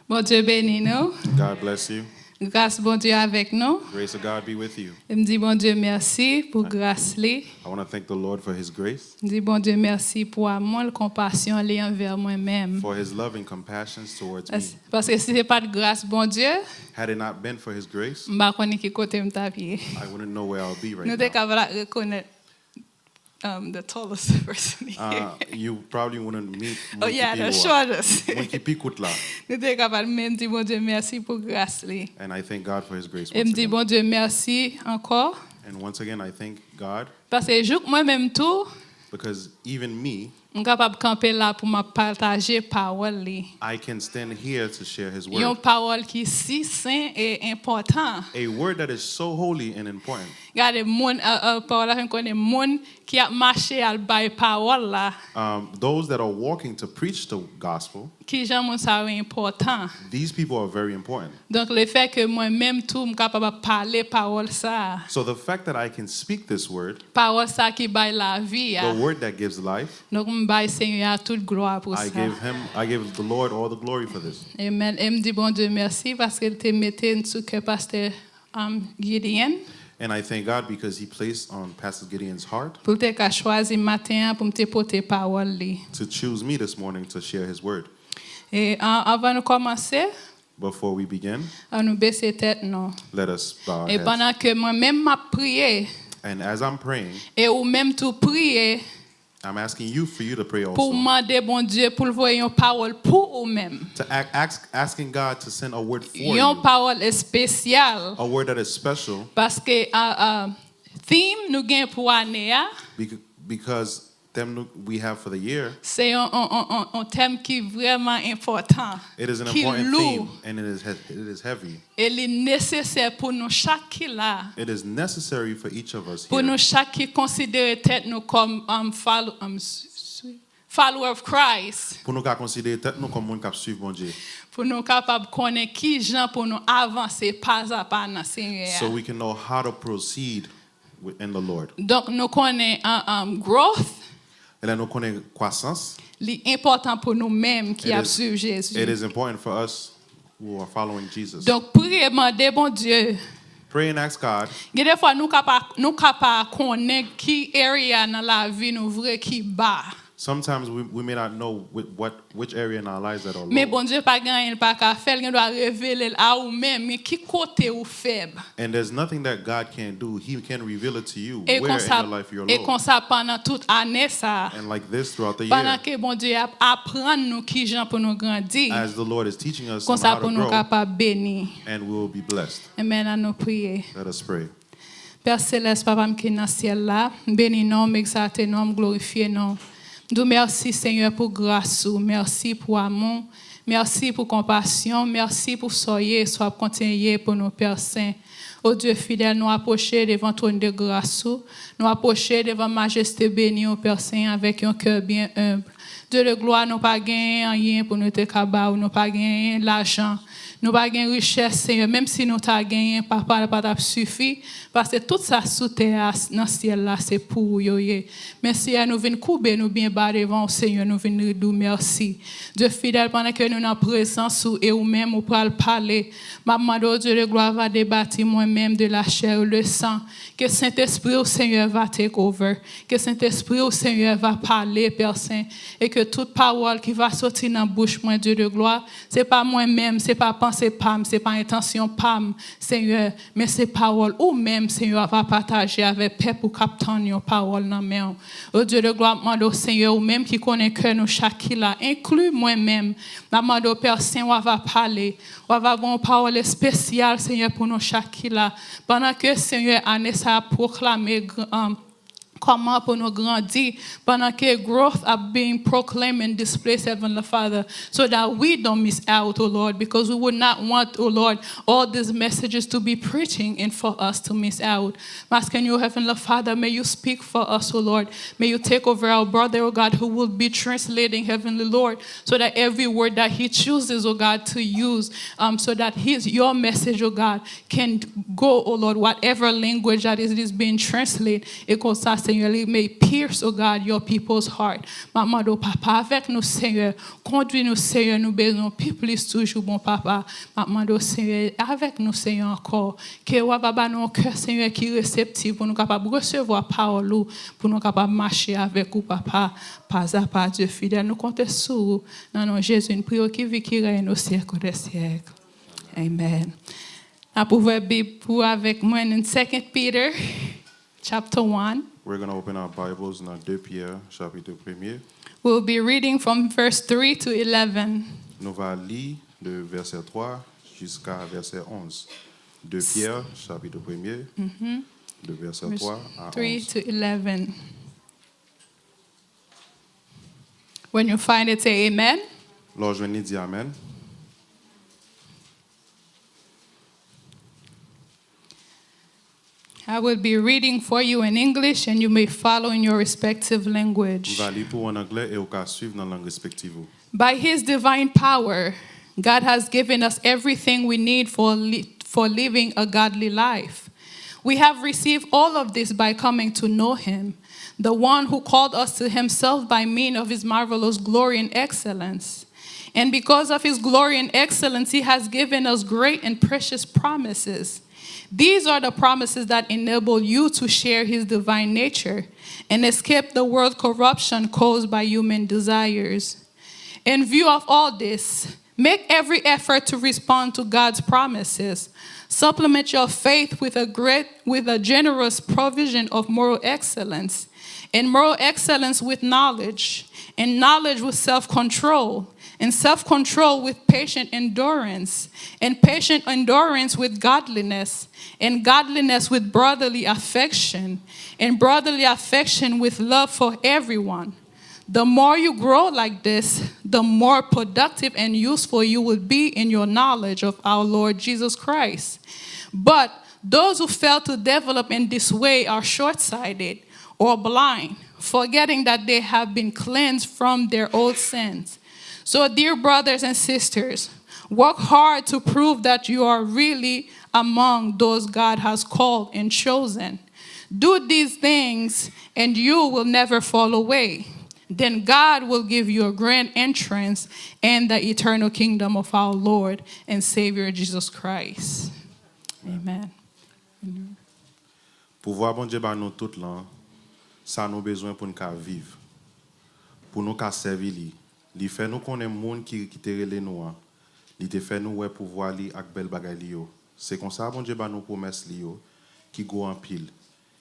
Bon Dieu bénit nous. God bless you. Grâce bon Dieu avec nous. Grace of God be with you. Je me dis bon Dieu merci pour grâce li. I want to thank the Lord for His grace, Je dis bon Dieu merci pour amour, compassion li envers moi-même. for His loving compassions towards me. Parce que si c'est pas de grâce bon Dieu, Had it not been for His grace, je ne connais pas qui côté me taper. I wouldn't know where I'll be right Nous now. sommes capables de reconnaître the tallest person here. You probably wouldn't meet Oh yeah, the shortest. Kutla. Nous sommes capables de même dire bon Dieu merci pour grâce li. And I thank God for His grace Et once me dis again. bon Dieu merci encore. And once again, I thank God Parce que jour moi-même tout, because even me, je suis capable de camper là pour me partager parole li. I can stand here to share His Une word. parole qui est si saint et important. A word that is so holy and important. Regardez mon parole là, je connais mon qui a marché à bailler parole là, Those that are walking to preach the gospel, qui j'aime mon ça est important. these people are very important. Donc le fait que moi-même tout me capable de parler parole ça, So the fact that I can speak this word, parole ça qui baille la vie. the word that gives life, Donc me baille Seigneur toute gloire pour ça. I give the Lord all the glory for this. Amen. Et me dit bon Dieu merci parce qu'il te mettait sous que pasteur Gideon. And I thank God because He placed on Pastor Gideon's heart Pour te qu'a choisi matin pour me porter parole li. to choose me this morning to share His word. Et avant de commencer, Before we begin, on nous baisser tête non. let us bow our Et heads. pendant que moi-même m'a prié And as I'm praying, et ou même tout prier I'm asking you for you to pray pour also. demander bon Dieu pour le voyer une parole pour vous-même. To asking God to send a word for Une you. parole spéciale A word that is special parce que theme nous gain pour année because them we have for the year. c'est un thème qui est vraiment important. It is an Qui important lourd. theme and it is heavy. Et il est nécessaire pour nous chaque qui là. It is necessary for each of us Pour here nous chaque qui considérer tête nous comme follower of Christ. pour nous considérer tête nous comme monde qui suivre bon Dieu. Pour nous capables de connaître qui gens pour nous avancer pas à pas dans le Seigneur. So we can know how to proceed in the Lord. Donc nous connaissons growth, Et là nous connaissons croissance. l'important pour nous-mêmes qui It a is- suivi Jésus. It is important for us who are following Jesus. Donc priez demander bon Dieu. Pray and ask God. Des fois nous capable connaître qui area dans la vie nous vrai qui bas. Sometimes we may not know which area in our lives that are Mais low. bon Dieu pas gagner pas qu'à faire, il doit révéler à ou même mais qui côté ou faible. And there's nothing that God can't do. He can reveal it to you Et where comme in ça, your life you're et low. comme ça pendant toute année ça. And like this throughout the Pendant year, que bon Dieu apprend nous qui gens pour nous grandir. as the Lord is teaching us Comme on ça how pour to nous grow, capable bénir. and we will be blessed. Et maintenant nous prier. Let us pray. Père céleste, papa qui est dans le ciel là, bénis nous, exaltez nous, glorifiez nous. Nous merci Seigneur pour grâce, merci pour amour, merci pour compassion, merci pour soyez, soit continuer pour nos Père Saint. Ô Dieu fidèle, nous approcher devant trône de grâce, nous approcher devant majesté bénie au Père Saint avec un cœur bien humble. Dieu de gloire, nous pas gagner rien pour nous te cabaou, nous pas gagner l'argent. Nous pas gagner richesse, Seigneur, même si nous t'a gagné, papa, pas suffit, parce que tout ça sous terre, dans le ciel là, c'est pour yo. Merci à nous venir couper, nous bien bas devant Seigneur, nous venir dire merci. Dieu fidèle, pendant que nous sommes en présence et ou même ou pour parler, maman Dieu de gloire va débattre moi-même de la chair et le sang. Que Saint-Esprit au Seigneur va take over, que Saint-Esprit au Seigneur va parler, Père Saint, et que toute parole qui va sortir dans la bouche, moi, Dieu de gloire, c'est pas moi-même, c'est pas pensée pam, c'est pas intention pam, Seigneur, mais c'est parole ou même, Seigneur, va partager avec peuple pour capter nos paroles dans main. Oh Dieu de gloire, demande au Seigneur, ou même qui connaît que nous chaque là, inclus moi-même, demande au Père Saint, on va parler, on va avoir une parole spéciale, Seigneur, pour nous chaque là, pendant que Seigneur, année ça a proclamé comment pour nous grandir pendant que growth are being proclaimed and displayed, Heavenly Father, so that we don't miss out, oh Lord, because we would not want, oh Lord, all these messages to be preaching and for us to miss out. Asking you, Heavenly Father, may you speak for us, oh Lord. May you take over our brother, oh God, who will be translating, Heavenly Lord, so that every word that he chooses, oh God, to use, so that your message, oh God, can go, oh Lord, whatever language that is being translated, it goes Seigneur, il may pierce, oh God, your people's heart. Maman, oh papa, avec nous, Seigneur, conduis-nous, Seigneur, nous bénissons, plus toujours, bon papa. Maman, oh Seigneur, avec nous, Seigneur, encore. Que wa baba nous cœur, Seigneur, qui est réceptif pour nous capables de recevoir parole, pour nous capables de marcher avec vous, papa, pas à pas, Dieu fidèle. Nous comptons sur vous. Dans nom Jésus, une prière qui vit, qui règne au siècle des siècles. Amen. Now, pouvez Bible avec moi in 2 Peter, chapter 1. We're going to open our Bibles dans 2 Pierre, chapitre 1er. We'll be reading from verse 3 to 11. Nous allons lire de verset 3 jusqu'à verset 11. 2 Pierre, chapitre 1er, de verset 3 à 3 11. to 11. When you find it, say amen. Lorsque je dis Amen. I will be reading for you in English, and you may follow in your respective language. Je vais lire pour en anglais et vous pouvez suivre dans la langue respective. By his divine power, God has given us everything we need for living a godly life. We have received all of this by coming to know him, the one who called us to himself by means of his marvelous glory and excellence. And because of his glory and excellence, he has given us great and precious promises. These are the promises that enable you to share his divine nature and escape the world corruption caused by human desires. In view of all this, make every effort to respond to God's promises. Supplement your faith with a generous provision of moral excellence, and moral excellence with knowledge, and knowledge with self-control, and self-control with patient endurance, and patient endurance with godliness, and godliness with brotherly affection, and brotherly affection with love for everyone. The more you grow like this, the more productive and useful you will be in your knowledge of our Lord Jesus Christ. But those who fail to develop in this way are short-sighted or blind, forgetting that they have been cleansed from their old sins. So, dear brothers and sisters, work hard to prove that you are really among those God has called and chosen. Do these things, and you will never fall away. Then God will give you a grand entrance in the eternal kingdom of our Lord and Savior Jesus Christ. Amen. Pouvoir bon Dieu ba nous tout là, ça nous besoin pour nous vivre. Pour nous servir lui. Li fait nous connaître monde qui te relé nous. Li te fait nous ouais pouvoir li ak bel bagay li yo. C'est comme ça bon Dieu ba nous promesse li yo qui go en pile,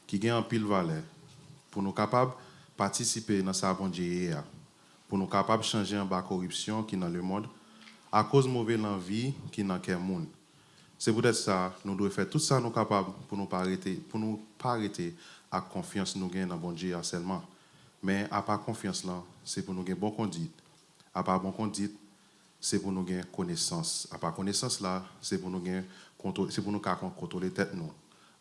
qui gagne en pile valeur pour nous capable participer dans ça bon Dieu pour nous capable changer en bas corruption qui dans le monde à cause mauvaise envie qui dans cœur monde. C'est peut-être ça nous devons faire tout ça nous capable pour nous pas arrêter à confiance nous gagne dans bon Dieu seulement. Mais à pas confiance là, c'est pour nous gagner bon conduite. À pas bon conduite, c'est pour nous gagner connaissance. À pas connaissance là, c'est pour nous gagner contrôle, c'est pour nous contrôler tête nous.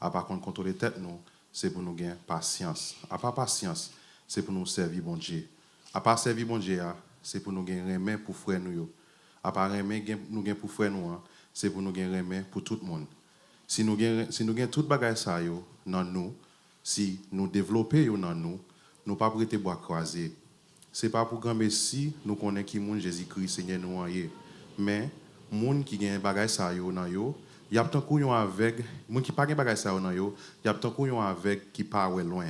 À pas contrôler tête nous, c'est pour nous gagner patience. À pas patience, c'est pour nous servir bon Dieu. À pas servir bon Dieu, c'est pour nous gagner remède pour frère nous. À pas remède nous gagner pour frère nous, c'est pour nous gagner remède pour tout le monde. Si nous gagner toute bagaille ça yo dans nous, si nous développer yo dans nous, nous pas prêter bois croisé. C'est pas pour grand messie nous connaît qui monde Jésus-Christ Seigneur nous envoyé, mais monde qui gagne bagaille ça yo dans yo, y a tant couillon avec monde qui pas gagne bagaille ça yo dans yo, y a tant couillon avec qui pas loin.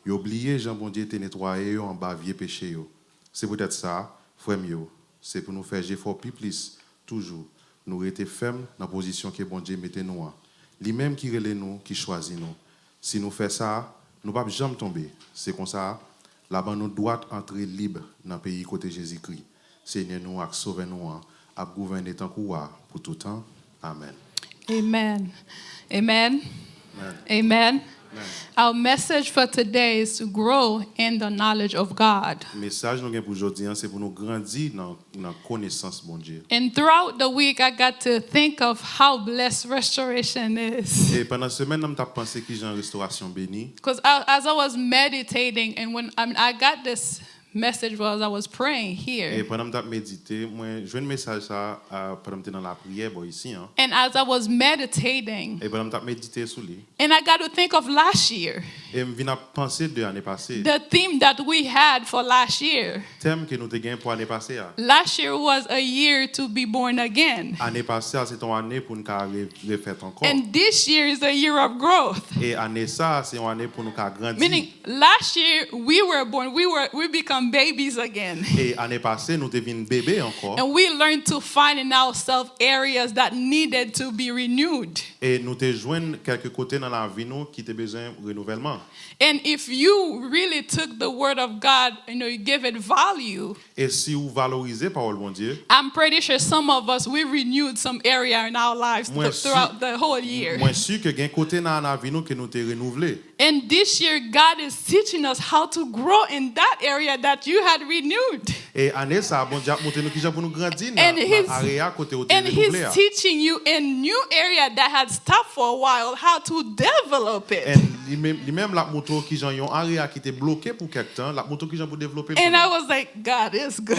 Yo oublié Jean bon Dieu te nettoyer en bas vieux péché yo. C'est peut-être ça, frère yo, c'est pour nous faire effort plus toujours nous rester ferme dans position que bon Dieu mette nous. Lui même qui relève nous, qui choisit nous. Si nous fait ça, nous pas jamais tomber. C'est comme ça là-bas nous doit entrer libre dans le pays côté Jésus-Christ. Seigneur nous a sauvé nous, a gouverné tant pour tout temps. Amen. Amen. Amen. Amen. Amen. Our message for today is to grow in the knowledge of God. Message nous gain pour aujourd'hui c'est pour nous grandir dans connaissance bon Dieu. And throughout the week I got to think of how blessed restoration is. Et pendant semaine nous t'a pensé qui Jean restauration béni. Because as I was meditating and when I got this message while I was praying Et here. pendant que je médité, moi j'ai un message ça pendant que dans la prière ici hein. And as I was meditating, Et pendant que je médité sur lui, and I got to think of last year, et je viens à penser de l'année passée. the theme that we had for last year. Thème que nous te gagné pour l'année passée. Last year was a year to be born again. Année passée c'est une année pour nous refaire encore. And this year is a year of growth. Et année ça c'est une année pour nous grandir. Meaning, last year we were born, we become babies again. Et année passée nous devenons bébé encore. And we learned to find in ourselves areas that needed to be renewed. Et nous te joignent quelques côtés dans la vie nous qui te besoin de renouvellement. And if you really took the word of God, you give it value, Et si vous valorisez parole bon Dieu, I'm pretty sure some of us, we renewed some area in our lives Moi, throughout the whole year. moi sûr que gain côté dans la vie nous que nous te renouveler. And this year, God is teaching us how to grow in that area that you had renewed. Et année ça bon Dieu monter nous qui pour nous grandir And dans area côté où te And He's renouveler. teaching you in new area that had stopped for a while how to develop Et it. lui-même la moto qui j'en yon area qui était bloqué pour quelque temps, la moto qui j'en pour développer. And I was like, God is good.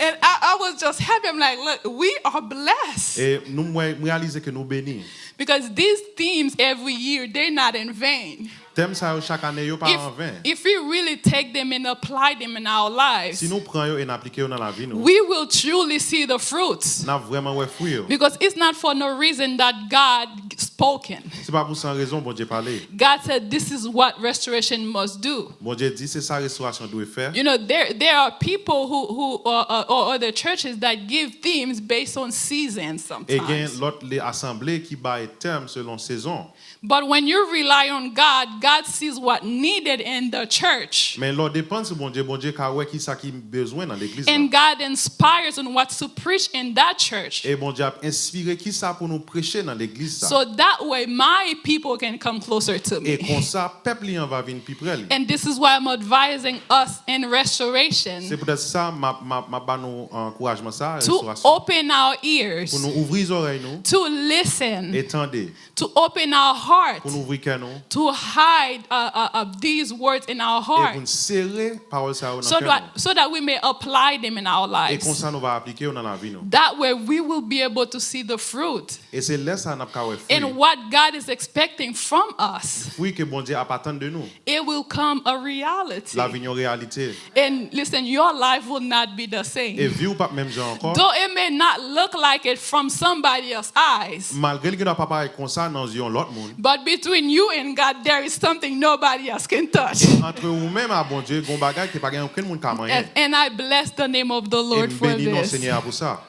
And I was just happy. I'm like, look, we are blessed. Et nous réaliser que nous bénis. Because these themes every year, they're not in vain. Thème ça chaque année yo pas en vain. If we really take them and apply them in our lives, Si nous prenons yo et n'appliquons yo dans la vie nous, we will truly see the fruits. n'a vraiment ouais fruit yo. Because it's not for no reason that God spoken. C'est pas pour sans raison bon Dieu parler. God said this is what restoration must do. Bon Dieu dit c'est ça restauration doit faire. You know, there are people who or other churches that give themes based on seasons Et gain sometimes. l'autre les assemblées qui baillent terme selon saison. But when you rely on God, God sees what needed in the church. Mais l'autre dépend de bon Dieu ka ouais qui ça qui besoin dans l'église. And God inspires on what to preach in that church. Et bon Dieu a inspiré qui ça pour nous prêcher dans l'église ça. So that way my people can come closer to Et me. comme ça peuple en va venir plus près. And this is why I'm advising us in restoration C'est peut-être ça ma ba nous encouragement ça to restauration. open our ears, Pour nous ouvrir les oreilles nous to listen, et tendez. to open our heart, Pour nous ouvrir cœur nous to hide these words in our et pour heart nous serrer parole ça dans so cœur. that we may apply them in our Et comme lives. ça nous va appliquer dans la vie nous. That way we will be able to see the fruit Et c'est là ça n'a pas ouais and fruit. what God is expecting from us. Fruit que bon Dieu attend de nous. It will come a reality. La vie en réalité. And listen, your life will not be the Et same. vie ou pas même genre encore. Though it may not look like it from somebody else's eyes, Malgré que nous pas pareil comme ça dans yeux l'autre monde. but between you and God, there is something nobody else can touch. Entre vous même à bon Dieu, gon bagage qui pas gagne aucun monde comme rien. And I bless the name of the Et Lord for bénis notre this. Seigneur pour ça.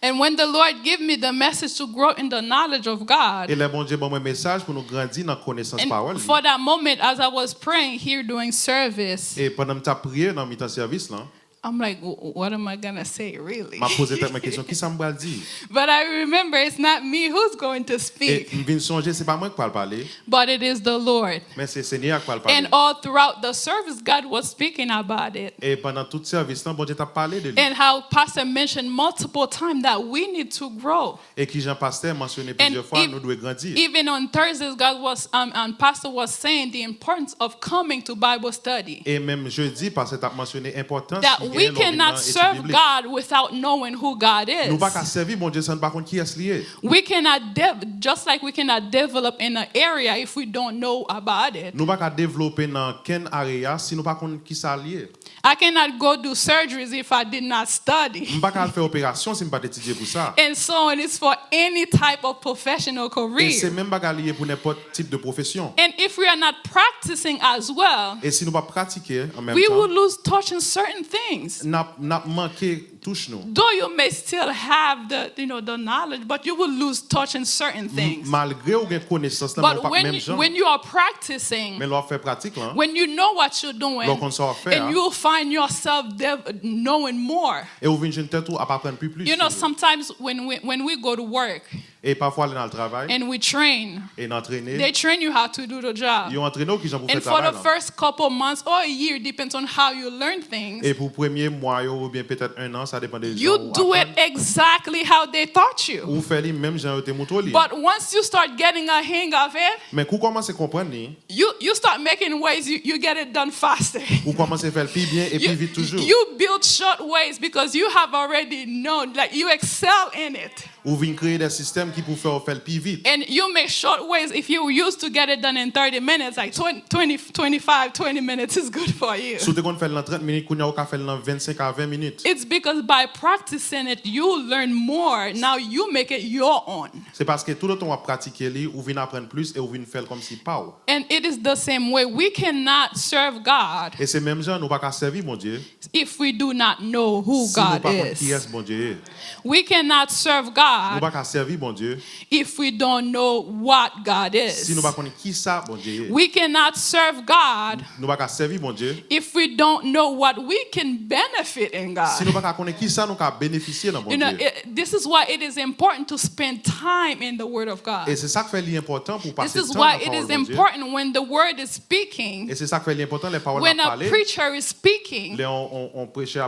And when the Lord gave me the message to grow in the knowledge of Et God, le bon Dieu bon un message pour nous grandir dans connaissance parole. and for that moment, as I was praying here doing service, Et pendant que tu as prié dans mi-temps service là, I'm like, what am I gonna say, really? m'a posé tellement de questions qui ça me va dire. But I remember it's not me who's going to Et speak, me viens songer c'est pas moi qui parle parler, but it is the Lord. mais c'est Seigneur qui parle parler. And all throughout the service, God was speaking about it. Et pendant tout service là, bon Dieu t'a parlé de lui. And how Pastor mentioned multiple times that we need to grow. Et qui Jean Pasteur mentionné And plusieurs fois nous devons grandir. even on Thursdays, God was and Pastor was saying the importance of coming to Bible study. Et même jeudi parce que tu as mentionné l'importance That qui we est lors d'une cannot étude serve biblique. God without knowing who God Nous is. pas qu'à servir bon Dieu sans pas connaître qui est lié. We cannot just like we cannot develop in an area if we don't know about it. Nous pas qu'à développer dans quelle area si nous pas connaître qui ça lié. I cannot go do surgeries if I did not study. Nous pas qu'à faire opération si nous pas étudier pour ça. And so on is for any type of professional Et c'est career. même pas lié pour n'importe type de profession. And if we are not practicing as well, Et si nous pas pratiquer en même we temps, will lose touch on certain things. n'a manqué touche nous. Though you may still have the knowledge, but you will lose touch in certain things. Malgré ou gain connaissance là, But pas même gens. when you are practicing, Mais l'on fait pratique là. when you know what you're doing, L'on saura faire. and you'll find yourself knowing more. Et ou vient tête ou à apprendre plus. You know, sometimes when we go to work Et parfois aller dans le travail and we train, et d'entraîner. they train you how to do the job. Ils ont entraîné qui j'en pour faire And for travail. the là. first couple months or a year, depends on how you learn things. Et pour premier mois ou bien peut-être un an ça dépend des gens. You do it exactly how they taught you. Ou fait les mêmes gens te montre li. But once you start getting a hang of it, Mais quand commence à comprendre ni, you start making ways you get it done faster. ou commence à faire plus bien et plus vite toujours. You build short ways because you have already known, like you excel in it. Ou vient créer des systèmes qui pour faire plus vite. And you make short ways. If you used to get it done in 30 minutes, like 20 minutes is good for you. Si tu faire dans 30 minutes, tu peux faire dans 25 à 20 minutes. It's because by practicing it, you learn more. Now you make it your own. C'est parce que tout le temps à pratiquer li, ou vient apprendre plus et ou vient faire comme si pas. And it is the same way. We cannot serve God Et c'est même gens nous pas servir mon Dieu. if we do not know who Si nous God pas connaître qui is. est bon Dieu. We cannot serve Nous God pas servir bon Dieu. if we don't know what God Si nous is. pas connaître qui ça bon Dieu. We cannot serve God Nous pas servir bon Dieu. if we don't know what we can benefit in Si nous God. pas connaître qui ça nous ca bénéficier dans bon You know, Dieu. this is why it is important to spend time in the Word of Et God. c'est ça qui fait l'important pour This passer is temps dans why la it parole is de Dieu. important when the Word is speaking, Et c'est ça qui fait l'important les paroles when à a parler. preacher is speaking, On prêchait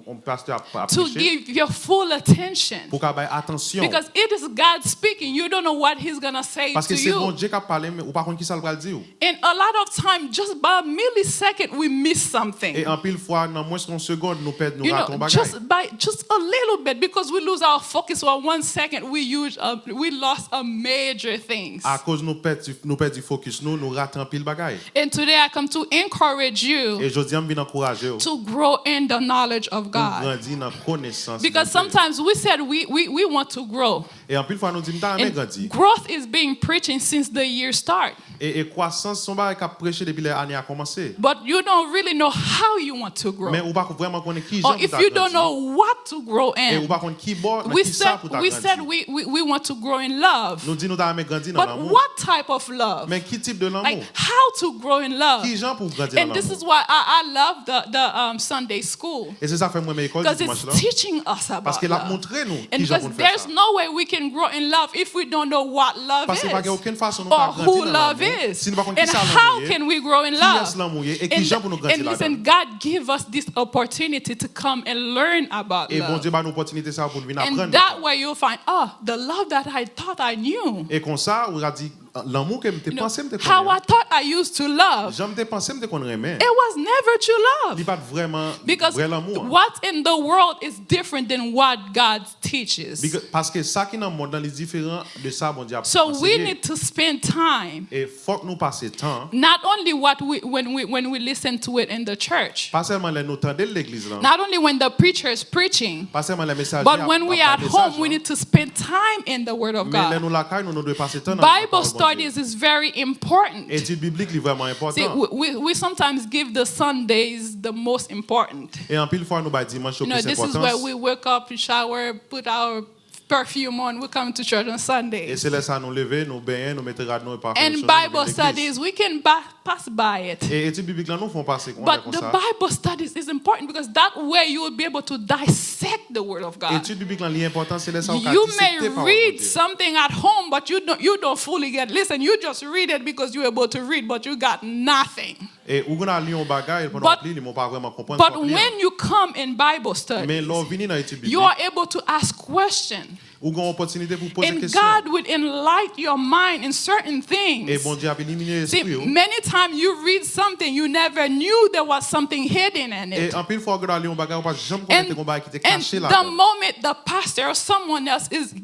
on pasteur à to prêcher give your full attention. pour qu'il ait attention. Because it is God speaking. You don't know what He's going to say Parce to que c'est bon you. Dieu qui a parlé mais ou pas connaître qui ça va le dire. And a lot of time, just by a millisecond, we miss something. Et en pile fois dans moins d'une seconde nous perdons nous You ratons know, bagaille. just a little bit, because we lose our focus for 1 second, we lost a major things. À cause nous perdons du focus nous ratons pile bagaille. And today I come to encourage you Et je dis on vient encourager ou to grow in the knowledge of pour God. grandir dans connaissance. Because de Dieu. sometimes we said we want to grow. Et en pile fois nous disons t'as aimé And grandir. growth is being preaching since the year start. Et croissance son bagaille qu'a prêché depuis l'année a commencé. But you don't really know how you want to grow. Mais ou pas vraiment connaître qui Or gens if pour you don't grandir. know what to grow Et ou in. pas connaître qui bon We qui ça said pour we said grandir. we want to grow in love. Nous disons nous t'as aimé grandir dans But l'amour. what type of love? Mais qui type de l'amour? Like how to grow in love? Qui gens pour grandir dans And this l'amour? is why I love the Sunday school, Et c'est ça fait moi mes écoles because dimanche là. it's teaching us Parce about qu'elle a love. montré nous And qui gens because pour faire there's ça. no way we can grow in love if we don't know what love Parce qu'il n'y a is aucune façon nous or pas who grandir dans love l'amour. is. Si nous pas And connaître qui ça how l'amour. can we grow in Qui love? est l'amour et qui gens pour nous grandir And là-dedans. listen, God give us this opportunity to come and learn about Et bon love. Dieu bah nous opportunité ça pour venir And apprendre. that way you'll find, oh, the love that I thought I knew. Et comme ça on a dit l'amour que m'était You know, pensé m'était how I connaître. thought I used to love. J'aime te penser m'était connaître mais It was never true il love. pas vraiment Because vrai l'amour. what's in the world is different than what God teaches. Parce que ça qui dans le monde dans les différents de ça bon Dieu a So we enseigné. need to spend time, Et faut que nous passer temps not only when we listen to it in the church, pas seulement les nous tendre l'église là. not only when the preacher is preaching, Pas seulement les messages. but when we are at home, we need to spend time in the Word of Mais les God. nous la caille nous devons passer temps dans la Bible parole de Dieu. studies is very important. Étude biblique est vraiment See, important. we sometimes give the Sundays the most important. Et en pile fois nous ba dimanche au You know, plus this is where importance. we wake up, shower, put our perfume on, we come to church on Et Sundays. c'est là ça nous lever, nous baigner, nous mettre rad nous et parfum. And Bible studies, we can pass by it. Et étude biblique là nous font passer comme But the ça. Bible studies is important because that way you will be able to dissect the Word of God. Étude biblique là l'important c'est là ça on You may read something at home, but you don't fully get. Listen, you just read it because you're able to read, but you got nothing. Et ou on a lu un bagage pendant But- pli, ils m'ont pas vraiment comprendre. But when you come in Bible mais studies, l'on vini dans étude biblique. you are able to ask questions. Ou gon opportunité pour poser And question. God would enlighten your mind in certain Et things. bon Dieu a éliminé See, l'esprit. many times you read something, you never knew there was something hidden in Et it. en pile fois on a lu un bagage on pas jamais connaître un bagage qui était And caché là. the moment the pastor or someone else is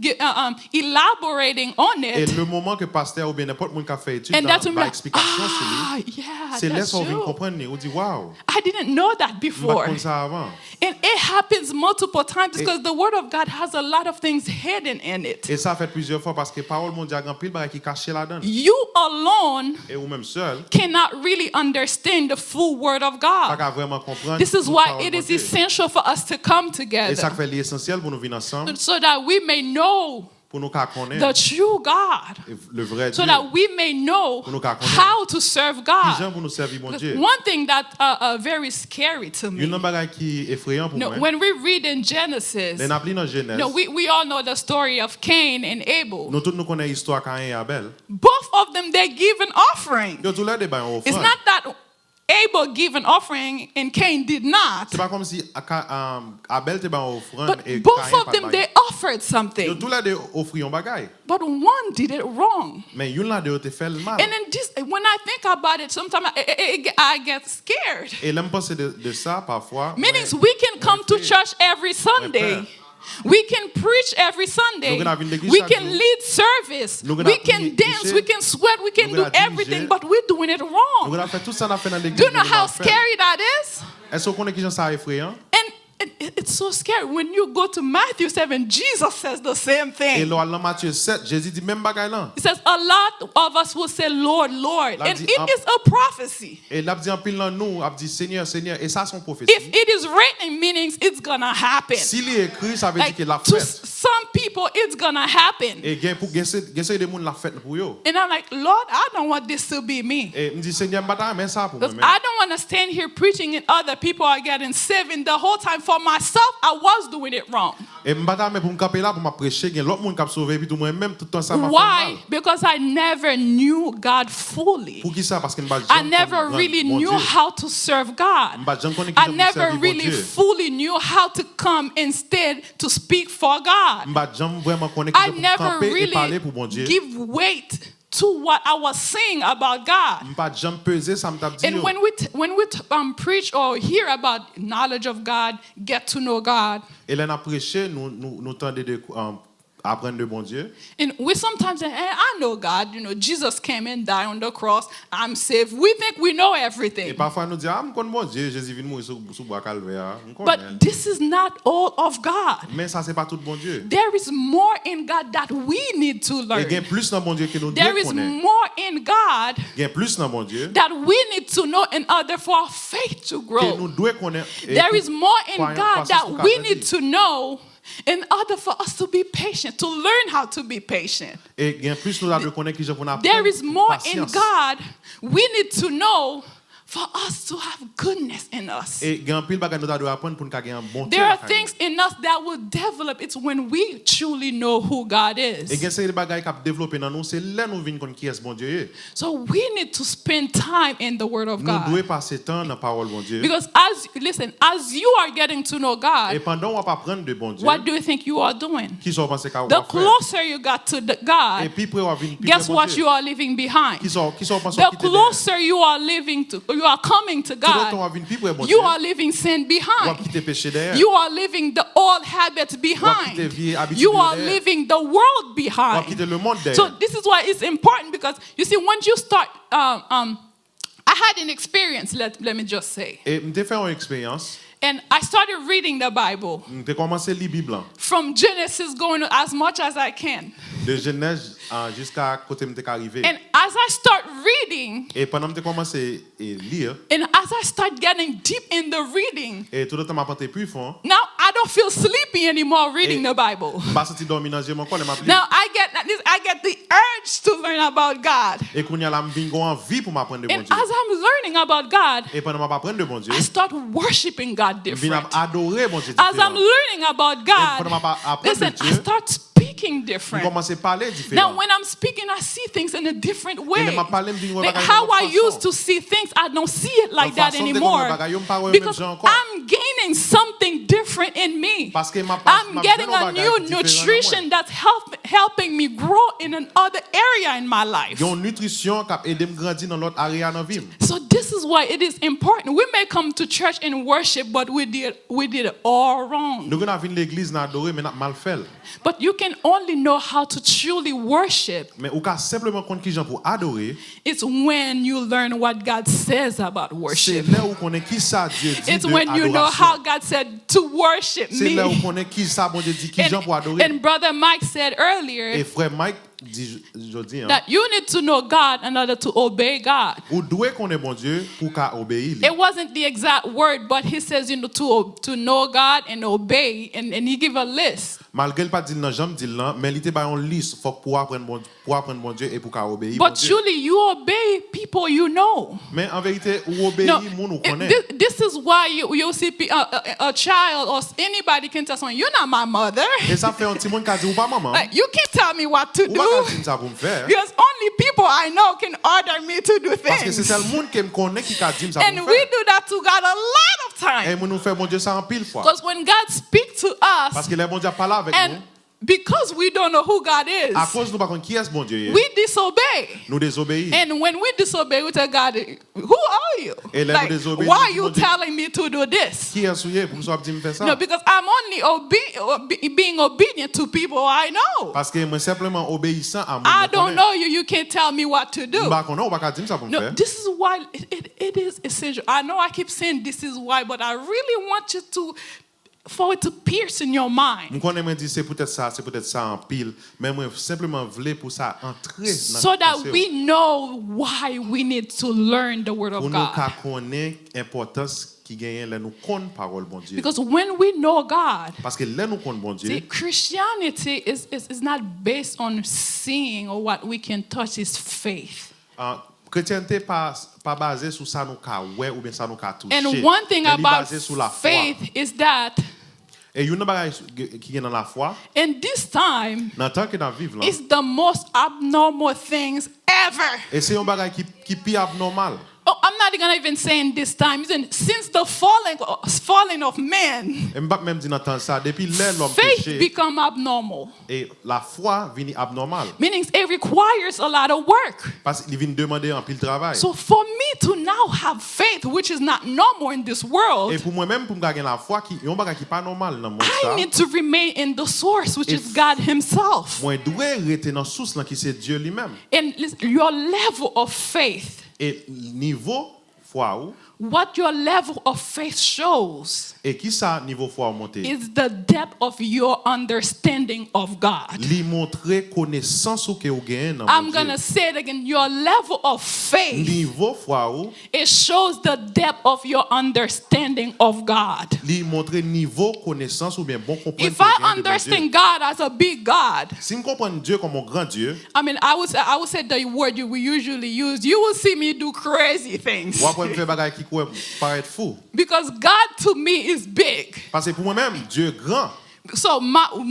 elaborating on Et it, le moment que pasteur ou bien n'importe qui a fait étude and that's dans when ba I'm like, explication sur lui. yeah, C'est là that's qu'on vient true. comprendre, on dit waouh, I didn't know that on before. pas ça avant. And it happens multiple times because the Word of God has a lot of things hidden in it. Et ça fait plusieurs fois parce que parole mondiale grand pile bagage qui caché là-dedans. You alone Et ou même seul, cannot really understand the full Word of pas God. qu'à vraiment comprendre. This is toute why parole it de is Dieu. essential for us to come Et ça together fait l'essentiel pour nous venir ensemble, so that we may know pour nous qu'à connaître the true God, le vrai Dieu. so that we may know how to serve Qui God. gens pour nous servir mon Dieu. One thing that's very scary to me, Une bagage qui est effrayant pour moi. when we read in Genesis, Les applis dans Genèse. we all know the story of Cain and Abel. Nous tous nous connaissons l'histoire Caïn et Abel. Both of them, they give an offering. Yo tous les deux ben It's offrande. not that Abel gave an offering and Cain did not. C'est pas comme si Abel te ba offrande But et both Caïn of pas them, ba. they offered Yo something. tous les deux offri un bagay. But one did it wrong. Mais yon là de te fait le mal. And then when I think about it, sometimes I get scared. Et l'aime penser de ça parfois. Meaning we can come to church every Sunday. We can preach every Sunday. We can lead service. We can dance. We can sweat. We can do everything. But we're doing it wrong. Nous fait tout ça dans l'église. Do you know how scary that is? Est-ce qu'on connaît qui ça effrayant? And it's so scary. When you go to Matthew 7, Jesus says the same Et thing. là dans Matthieu 7, Jésus dit même bagay là. He says, a lot of us will say, Lord, Lord. And it is a prophecy. Et l'a dit en pile dans nous, a dit Seigneur, Seigneur, et ça son prophétie. If it is written, meaning it's gonna happen. S'il est écrit, ça veut dire Like, qu'il l'a to fait. some people, it's gonna happen. Et gain pour gain des monde l'a fait pour yo. And I'm like, Lord, I don't want this to be me. Et me dit Seigneur, m'bata mais ça pour moi Because même. I don't want to stand here preaching and other people are getting saved. And the whole time for myself, I was doing it wrong. Et m'bata mais pour me camper là pour m'a prêcher, gain l'autre monde qui a sauvé puis tout moi même tout le temps ça m'a fait Why? mal. Because I never knew God fully. Pour qui ça parce que I never really knew how to serve God. I never really fully knew how to come instead to speak for God. I never really give weight to what I was saying about God. And when we preach or hear about knowledge of God, get to know God, apprendre de bon Dieu. and we sometimes say, hey, I know God. You know, Jesus came and died on the cross. I'm saved. We think we know Et everything. parfois nous dit ah me connais bon Dieu, Jésus vient mourir sur bois calvaire. But this is not all of God. Mais ça c'est pas tout bon Dieu. There is more in God that we need to Et il y a learn. plus dans bon Dieu que nous There devons is connaître. more in God Il y a plus dans bon Dieu that we need to know in order for our faith to que grow. nous devons connaître. There is more in God that we need to know in order for us to be patient, to learn how to be patient. Et il y a plus nous devons connaître qui je pour apprendre. There is more in patience. God we need to know for us to have goodness in us. Et il y a un pile bagage nous devons apprendre pour nous gagner un bon There are things in us that will develop. It's when we truly know who God Et il y a is. ces bagages qui a développé dans nous, c'est là nous venons connaître qui est bon Dieu. So we need to spend time in the Word of Nous devons God. passer temps dans la parole bon Dieu. Because as you are getting to know Et God, pendant on va apprendre de bon Dieu. what do you think you are doing? Qui sont pensés qu'à The faire. closer you got to Et God, puis après on va venir guess what you are leaving behind? Qui sont pensés The quitter closer you are coming to God, you are leaving sin behind. You are leaving the old habits behind. You are leaving the world behind. So this is why it's important, because you see, once you start, I had an experience. Let me just say. Et m'te fait une expérience. And I started reading the Bible M'te commencé à lire Bible from Genesis, going as much as I can. de Genèse jusqu'à côté m'te arrivé. And as I start reading, Et pendant m'te commencé à lire and as I start getting deep in the reading, et tout le temps m'a porté plus fort. now I don't feel sleepy anymore reading the Bible. Pas senti dormir dans yeux mon corps m'a Now I get the urge to learn about God. Et qu'on y a la m'vingo envie pour m'apprendre de bon And Dieu. as I'm learning about God, Et pendant m'a apprendre de bon Dieu, I start worshiping God m'vin different. adorer bon Dieu. As I'm learning about pendant God, m'a apprendre listen, de I Dieu, start speaking different. commencer à parler Now, différent. when I'm speaking, I see things in a different way. m'a parlé m'vingo Like bagay how d'une I autre used to see things, I don't see it like that façon de anymore. comment bagay, yo m'parle Because même gens encore. I'm gaining something different in me. Parce que I'm getting a new nutrition that's helping me grow in another area in my life. Yon nutrition qui aide me grandir dans l'autre area dans vie. So this is why it is important. We may come to church and worship, but we did it all wrong. Nous venons venir l'église n'a adorer mais n'a mal fait. But you can only know how to truly worship. Mais ou ka simplement connaître qui gens pour adorer. It's when you learn what God says about C'est worship. là où connaît qui ça Dieu dit It's de when you know how adoration. God said to worship C'est là où me. connaît qui ça bon Dieu dit qui gens pour adorer. And Brother Mike said Et earlier frère Mike dit aujourd'hui hein. that you need to know God in order to obey God. Ou doit connaître bon Dieu pour qu'à obéir. It wasn't the exact word, but he says, you know, to know God and obey, and he give a list. Malgré le pas dit nan jambe dit là, mais il était pas une liste faut pour apprendre bon Dieu et pour qu'à obéir bon But Dieu. surely you obey people you know. Mais en vérité ou obéir moun ou connaît. This is why you see a child or anybody can tell someone, you're not my mother. Et ça fait un petit monde qui dit ou pas maman. Like, you can't tell me what to Ou pas pas dire ça pour me faire. Because only people I know can order me to do Parce que c'est things. seul monde qui me connaît qui a dit ça pour And me we faire. do that to God a lot of Et times. nous fait mon Dieu ça en pile fois. Because when God speaks to Parce us, que les bon Dieu parle avec nous. and because we don't know who God À is, cause nous pas connaître qui est bon Dieu. we disobey. Nous désobéissons. And when we disobey, we tell God, who are you? Et là, Like, nous désobéissons, why are nous you disons, telling me to do this? Qui est souillé pour me dire me faire ça? No, because I'm only being obedient to people I know. Parce que moi simplement obéissant à mon I don't know you. You can't tell me what to do. Bah qu'on on pas dire ça pour me No, faire. this is why it is essential. I know I keep saying this is why, but I really want you for it to pierce in your mind. Moi connais me dire c'est peut-être ça en pile, mais moi simplement voulais pour ça entrer dans So that pensée. we know why we need to learn the Word Pour of nous God. connaître l'importance qui gagne là nous connaît parole bon Dieu. Because when we know God, Parce que là nous connaît bon Dieu. see, Christianity is not based on seeing or what we can touch, it's faith. Chrétienté pas basé sur ça nous ka ouais ou bien ça nous ka toucher. And one thing Mais li about basé sur la foi. faith is that Et une bagage qui est dans la foi, in this time, dans tant que dans vivre là. it's the most abnormal things ever. Et c'est un bagage qui pire abnormal. Oh, I'm not gonna even say in this time. Since the falling of man, Et m'pas même dire dans temps ça depuis l'homme faith péché become abnormal. et la foi vient abnormal Meaning it requires a lot of work. parce qu'il vient demander un pile travail. So for me to now have faith, which is not normal in this world, Et pour moi même pour me gagner la foi qui un bagage qui pas normal dans monde I ça. need to remain in the source, which is God Himself. Moi dois rester dans source là qui c'est Dieu lui-même. And listen, your level of faith, Et niveau foi ou what your level of faith shows, et qui ça niveau foi monter. is the depth of your understanding of God. Li montrer connaissance ou que ou gagne dans I'm mon going to Dieu. say it again. Your level of faith, Niveau foi ou it shows the depth of your understanding of God. li montrer niveau connaissance ou bien bon comprendre. If I understand God as a big God, Si me comprendre Dieu comme un grand Dieu, I mean, I would say the word we usually use, you will see me do crazy things. ou après me faire bagage qui pourrait paraître fou. Because God to me is big. Parce que pour moi-même, Dieu est grand. So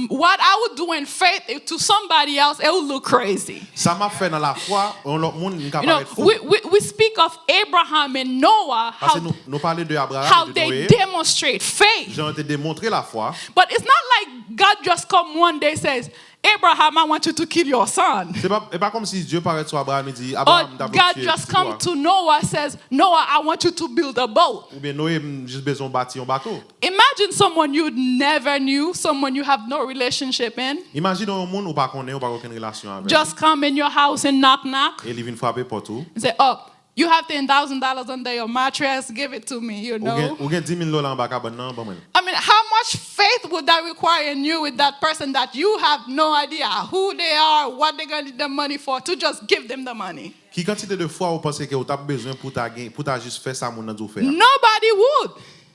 what I would do in faith to somebody else, it would look crazy. Ça m'a fait dans la foi, on l'autre monde qui You know, paraître fou. we speak of Abraham and Noah, Parce que how nous parlons de Abraham how et de they Noé. demonstrate faith. J'ai été démontré la foi. But it's not like God just come one day says, Abraham, I want you to kill your son. C'est pas comme si Dieu paraît sur Abraham et dit Or Abraham d'abord God tuer just toi. come to Noah says, Noah, I want you to build a boat. Ou bien Noé juste besoin de bâtir un bateau. Imagine someone you never knew, someone you have no relationship in, Imagine un monde ou pas connaît ou pas aucune relation avec. just come in your house and knock. Et il vient frapper porte ou. And say, oh, you have $10,000 under your mattress, give it to me, you know. Ou gen $10,000 en bas cabane nan, bon. I mean, how much faith would that require in you with that person that you have no idea who they are, what they're going to need the money for, to just give them the money? Qui quantité de fois vous pensez que vous avez besoin pour ta juste faire ça mon nan faire? Nobody would.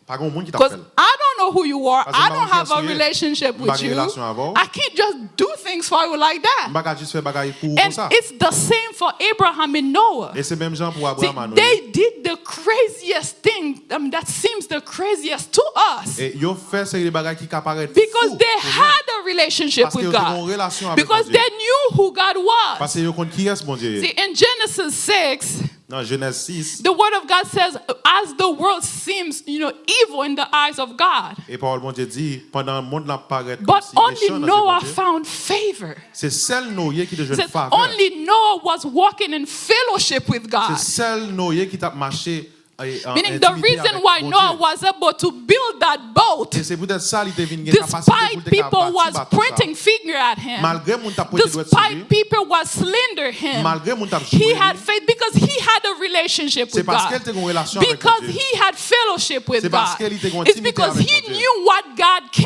Pas grand monde qui t'a Because fait. I don't know who you are. Parce que I moi, don't je have a suis- relationship with pas de you. relation avant. I can't just do things for you like that. Pas juste faire bagaille pour comme And ça. it's the same for Abraham and Noah. Et c'est même gens pour See, Abraham et Noé. they did the craziest thing. I mean, that seems the craziest to us. Et yo fait c'est des bagailles qui apparaissent Because they had a relationship Parce que with ils ont une God. relation avec Because Dieu. they knew who God was. Parce que yo connaissent qui est mon Dieu. See, in Genesis 6, Dans Genèse 6, the word of God says, as the world seems, evil in the eyes of God, et parole bon Dieu dit pendant le monde n'a paraître comme but si only méchant dans Noah ses yeux. found favor. C'est seul Noé qui te It jeune says, faveur. only Noah was walking in fellowship with God. C'est seul Noé qui t'a marché en Meaning the intimité reason avec why mon Noah Dieu. was able to build that boat, Et c'est peut-être ça il devine une capacité despite pour te people was bâtir pointing finger at him, malgré mon t'a pointé doigt sur lui, despite people was slander him, malgré mon t'a he had faith because he had a relationship c'est with parce God. qu'elle était en relation avec Because Dieu. he had fellowship with C'est parce God. qu'elle était en It's intimité because avec he mon Dieu. knew what God can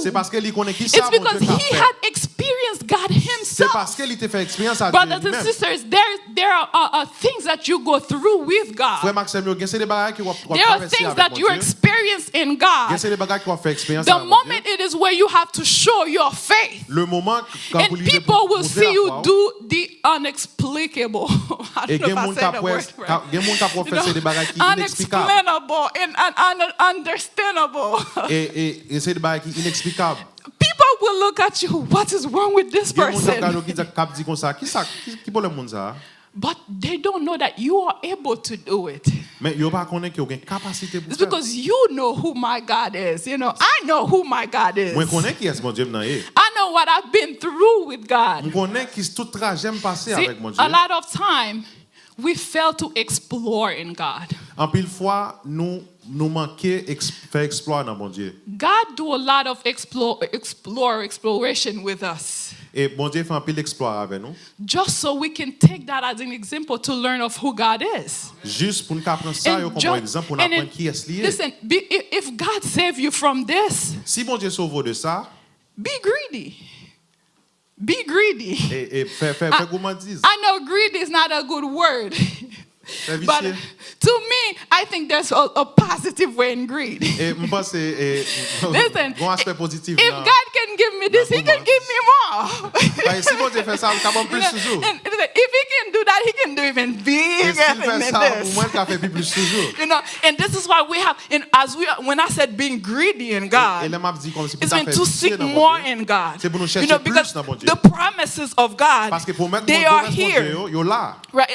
C'est do. parce qu'elle connaît qui ça It's mon because Dieu qu'a he fait. had experienced God C'est himself. parce qu'elle était fait expérience à Dieu Brothers and lui-même. sisters, there are things that you go through with Frère God. Maxime, c'est des bagages qui vont There are traverser things avec that mon you Dieu. experience in God. C'est des bagages qui vont faire expérience The avec mon Dieu. moment it is where you have to show your faith. Le moment quand vous And lisez people pour will montrer see la you foi, do the unexplicable. I et don't know if I said the word right. gen moun ka pou faire des bagages qui inexplicables. Unexplainable and ununderstandable. Et c'est des bagages qui inexplicables. People will look at you, what is wrong with this Gen moun kap person? gado ki kap di kon sa, ki problème moun sa? But they don't know that you are able to do it. Mais yo pa konnen ki yo gen kapasite pou It's faire. because you know who my God is. You know, I know who my God is. Mwen konnen ki es bon Dieu nan ye. I know what I've been through with God. Mwen konnen ki tout trajet m passé See, avec mon a Dieu. lot of time, we fail to explore in God. En pile fois, nous manquons faire exploit dans mon Dieu. God do a lot of exploration with us. Et bon Dieu fait un pile exploit avec nous. Just so we can take that as an example to learn of who God is. Juste pour nous apprendre ça, yo comme exemple pour nous apprendre qui est lié. Listen, if God save you from this, Si bon Dieu sauve de ça, be greedy. Be greedy. et fait gourmandise. I know greedy is not a good word. But to me, I think there's a positive way in greed. Et me pense Listen, bon aspect positif. if God can give me this, He can give me more. Si bon Dieu fait ça, il capable plus toujours. And if He can do that, He can do even Et bigger s'il than fait ça, this. au moins qu'il fait plus toujours. You know, and this is why we have, and when I said being greedy in Et God, là m'a dit comme si it's ça been fait to pitié seek dans mon more Dieu. in God. C'est pour nous You chercher know, plus because dans mon Dieu. the promises of God, Parce que pour mettre they mon are Dieu, here. yo là. Right,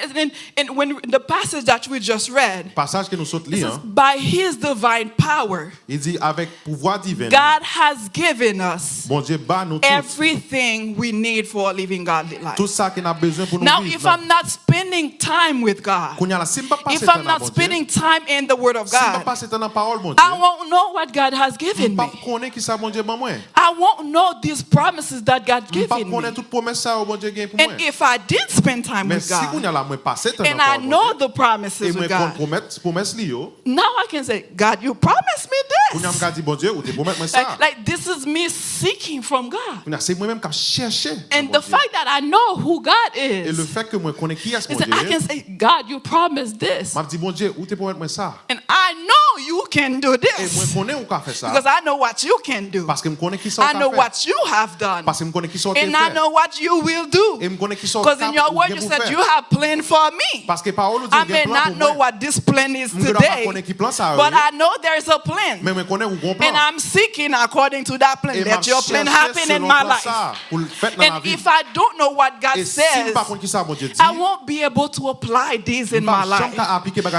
and when the passage that we just read, Passage que nous saute it lire, says, by His divine power, il dit avec pouvoir divin. God has given us Bon Dieu bat nous tout. everything we need for a living godly life. Tout ça qu'on a besoin pour nous Now, vivre. if I'm not spending time with God, Kounya la, si m'pa passer if temps I'm dans not bon Dieu, spending time in the Word of si m'pa God, passer temps dans parole bon I Dieu, won't know what God has given m'pa me. connaît qui ça bon Dieu ban moi. I won't know these promises that God M'pa given connaît me. toute promesse ça bon Dieu gagne pour moi. And if I did spend time Mais with si God, kounya la moi passer temps dans and I parole know bon Dieu, the promises et of moi God, promesse li yo, now I can say, God, you promised me kounya this. m'ka dit bon Dieu ou te promettre moi ça. Like this is me seeking from God. Kounya c'est moi même qui chercher. And the fact that I know who God Et le is, fait que moi connais qui est bon is that I Dieu, can say, God, you promised this. m'a dit bon Dieu ou te promettre moi ça. And I know you can do Et moi this. connais ou qu'a fait ça. Because I know what you can do. Parce que me connais qui ça I qu'a know fait. what you have done. Parce que me connais qui ça And I know what you will do. Et me connais qui ça Because in your word you said you have planned for me. Parce que parole dit I may not know what this plan is today, but I know there's a plan. mais me connais ou gon plan. And I'm seeking according to that plan. Et Let your plan happen in my life. And if I don't know what God Et si says, par contre qui ça bon Dieu dit, I won't be able to apply these in my life.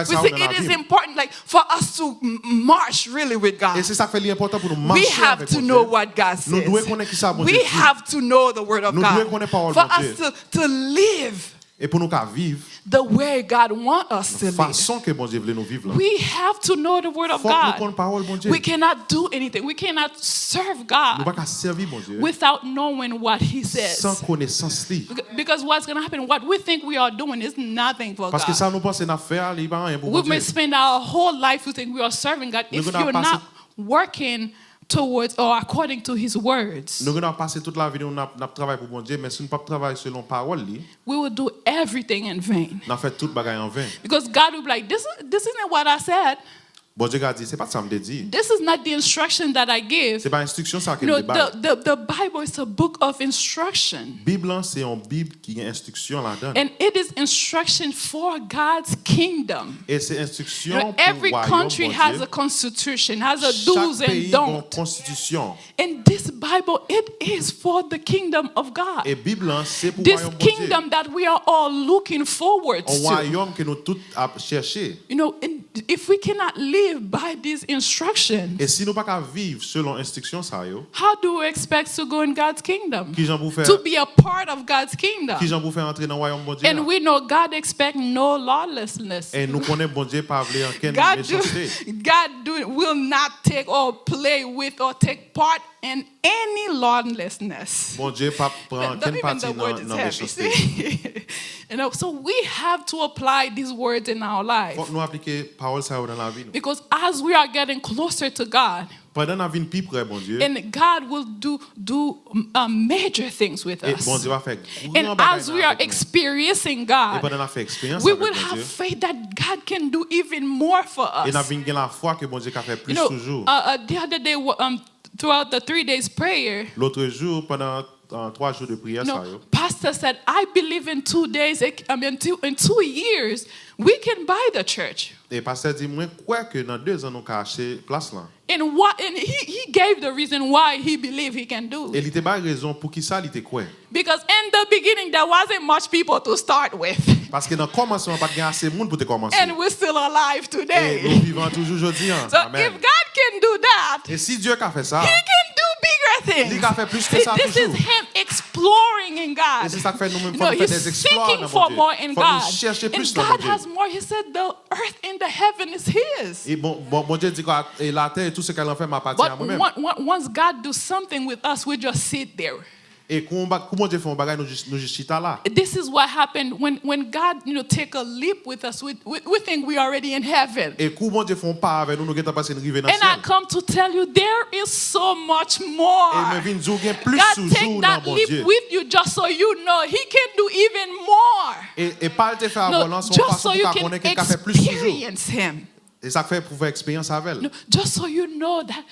We see, it is important, like for us to march really with God. Et c'est ça fait important pour nous We marcher have avec to mon know Dieu. what God Nous says. devons connaître qui ça bon Dieu We dit. have to know the word of Nous God devons connaître parole for bon us Dieu. to live Et pour nous qu'à vivre the way God wants us to la live. façon que bon Dieu veut nous vivre là. We have to know the word of Faut que nous God. connaissions parole bon Dieu. We cannot do anything. We cannot serve Nous God pas qu'à servir bon Dieu without knowing what He says. sans connaissance li. Because what's going to happen, what we think we are doing is nothing for Parce que ça God. nous pense une affaire, il pas rien pour We bon may Dieu. spend our whole life to think we are serving God if Nous allons you're passer- not working towards or according to His words. Nous allons passer toute la vie nous n'a travail pour bon Dieu, mais si nous pas travailler selon parole li, We will do everything in vain. n'a fait toute bagaille en vain. Because God will be like, this isn't what I said. Bon Dieu a dit, c'est pas ça me dit. This is not the instruction that I give. C'est pas instruction ça que You know, me débat. the Bible is a book of instruction. Bible c'est une Bible qui a instruction là-dedans. And it is instruction for God's kingdom. Et c'est You instruction know, pour every royaume country bon has Dieu. a constitution, has a do's Chaque pays and a une don't. constitution. And this Bible, it is for the kingdom of God. Et Bible c'est pour This royaume bon Dieu. kingdom that we are all looking forward Un to. royaume que nous tous a cherché. You know, if we cannot live by these instructions, Et si nous pas qu'à vivre selon instruction ça yo, how do we expect to go in God's kingdom? qui j'en pour faire To be a part of God's kingdom. qui j'en pour faire entrer dans royaume bon Dieu. And we know God expects no lawlessness. Et nous connaissons bon Dieu pas vouloir en quelle God méchanceté. will not take or play with or take part in any lawlessness. Bon Dieu pas prend Not quelle even partie the word is dans heavy. méchanceté. See? You know, so we have to apply these words in our life. Faut que nous appliquer parole ça dans la vie. Because as we are getting closer to God, Pendant la vie plus près bon Dieu. and God will do major things with Et us. bon Dieu va faire And grand bagaille as we are avec nous. experiencing Et God, pendant la fait expérience we avec will bon have Dieu. faith that God can do even more for Et n'a us. vinn la foi que bon Dieu a fait plus You know, toujours. the other day, throughout the 3 days prayer, L'autre jour pendant 3 jours de prière ça yo. Pastor said, I believe in 2 days, in 2 years, we can buy the church. Et pasteur dit moi crois que dans 2 ans nous ca acheter place là. And he gave the reason why he believed he can do. Et il était pas raison pour qui ça il était quoi. Because in the beginning there wasn't much people to start with. Parce que dans commencement pas gain assez monde pour te commencer. And we're still alive Et today. nous vivons toujours aujourd'hui. So Amen. if God can do that, Et si Dieu a fait ça, he can do bigger things. il a fait plus que ça This toujours. is him exploring in God. Et c'est ça que fait nous-mêmes No, faire he's des exploits seeking dans for mon more Dieu. in Faut God. nous chercher plus And dans mon God Dieu. has more. He said the earth and the heaven is his. Et bon Dieu dit que la terre et tout ce qu'elle en fait m'appartient à But moi-même. once God does something with us, we just sit there. Et comment Dieu fait un bagage nous juste chita là. This is what happened when God, take a leap with us. We think we're already in heaven. Et comment Dieu font pas avec nous nous geta passer river dans And I ciel. come to tell you, there is so much more. Et me vinn dire gain plus God take toujours dans that mon leap Dieu. with you just so you know He can do even more. Et pas te faire No, avoir son just façon so you pour can connaître qu'il a fait plus toujours. experience Him. Et ça fait pour faire expérience avec elle. No, just so you know that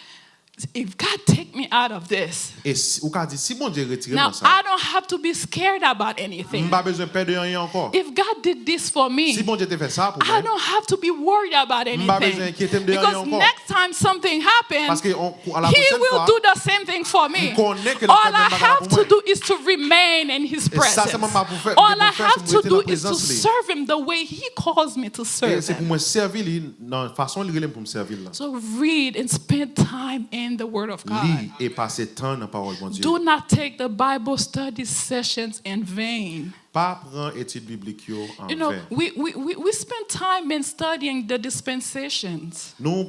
if God take me out of this, Et ou ka dit si bon Dieu retire now moi ça. I don't have to be scared about anything. M'pas besoin perdre rien encore. If God did this for me, Si bon Dieu te fait ça pour I moi. don't have to be worried about M'pas besoin anything. inquiéter de rien Because encore. next time something Parce happens, que à la He prochaine will fois do the same thing for me. connaît que All la I fait même have pour to moi. do is to remain in His Et ça, c'est presence. même pas pour faire- All pour I faire, have c'est pour to être dans do la is to présence, lui. serve Him the way He calls me to Et serve c'est pour Him. moi servir lui dans façon il relève pour me servir là. So read and spend time in the Word of God. Lis et passer temps dans la parole de Dieu. Do not take the Bible study sessions in vain. Pas prendre étude biblique yo en You know, vain. we spend time in studying the dispensations. Nous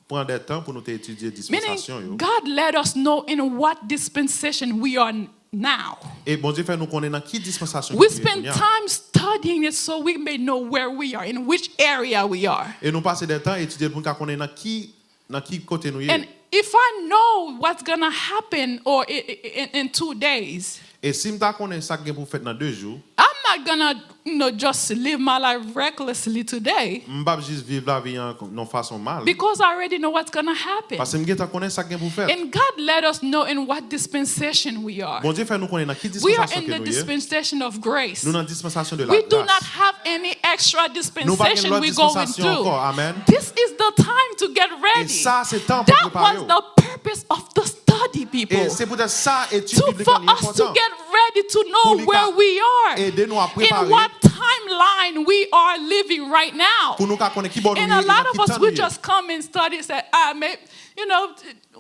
prendre des temps pour nous étudier Meaning, dispensation yo. God let us know in what dispensation we are now. Et bon Dieu fait nous connaître dans qui dispensation We nous spend est. time studying it so we may know where we are, in which area we are. Et nous passer des temps étudier pour nous connaître dans qui côté nous And est. if I know what's going to happen or in 2 days, Et si m'ta connaît ça que pour faire dans 2 jours, I'm not going to just live my life recklessly today m'pas juste vivre la vie en façon mal. because I already know what's going to happen. Parce que m'ta connaît ça que pour faire. And God let us know in what dispensation we are. Bon Dieu fait nous connaître dans qui We are dispensation in que the nous est. dispensation of grace. Nous dans dispensation de la We do not grâce. have any extra Nous pas dispensation l'autre we're going dispensation through. encore. Amen. This is the time to get Et ready. ça c'est temps pour That préparer. was the purpose of the study, people. Et c'est peut-être ça étude For biblique est us to important. get ready to know Pour les where cas- we are. Aider-nous à In préparer. what timeline we are living right now. Pour nous connaître qui bon nous And a est, lot dans of qui us, temps we nous est. just come and study and say,